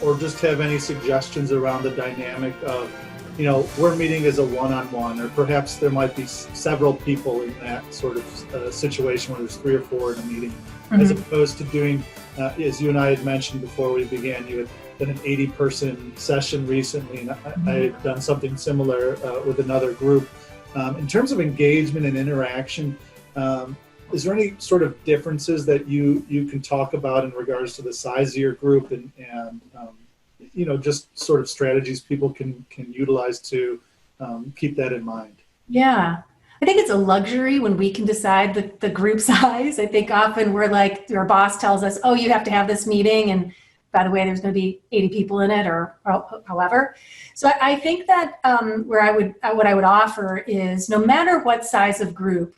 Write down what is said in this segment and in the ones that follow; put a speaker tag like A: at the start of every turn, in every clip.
A: or just have any suggestions around the dynamic of, we're meeting as a one-on-one, or perhaps there might be several people in that sort of situation where there's 3 or 4 in a meeting, as opposed to doing, as you and I had mentioned before we began, you had done an 80-person session recently, and I had done something similar with another group. In terms of engagement and interaction, is there any sort of differences that you can talk about in regards to the size of your group and just sort of strategies people can utilize to keep that in mind?
B: Yeah, I think it's a luxury when we can decide the group size. I think often we're like, our boss tells us, oh, you have to have this meeting, and by the way, there's going to be 80 people in it, or however. So I think that what I would offer is, no matter what size of group,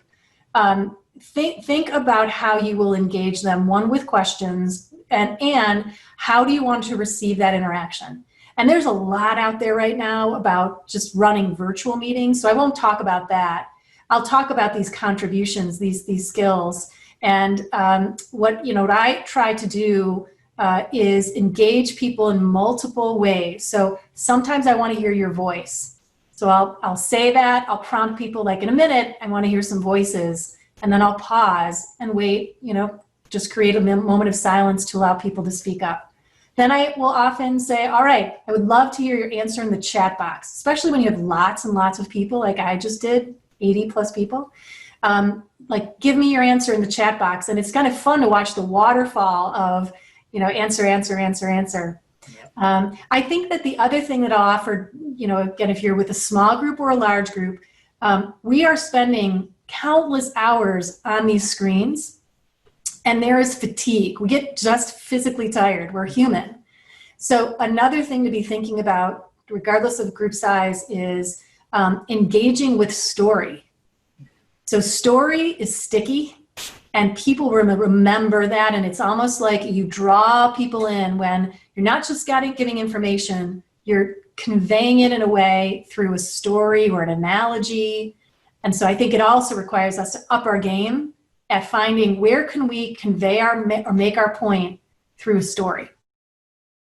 B: think about how you will engage them, one, with questions, and how do you want to receive that interaction? And there's a lot out there right now about just running virtual meetings, so I won't talk about that. I'll talk about these contributions, these skills, and what I try to do is engage people in multiple ways. So sometimes I want to hear your voice. So I'll say that, I'll prompt people like, in a minute, I want to hear some voices, and then I'll pause and wait, just create a moment of silence to allow people to speak up. Then I will often say, all right, I would love to hear your answer in the chat box, especially when you have lots and lots of people like I just did, 80 plus people. Like, give me your answer in the chat box. And it's kind of fun to watch the waterfall of, answer. I think that the other thing that I'll offer, again, if you're with a small group or a large group, we are spending countless hours on these screens, and there is fatigue. We get just physically tired. We're human. So another thing to be thinking about, regardless of group size, is engaging with story. So story is sticky, and people remember that, and it's almost like you draw people in when you're not just giving information, you're conveying it in a way through a story or an analogy. And so I think it also requires us to up our game at finding where can we convey or make our point through a story.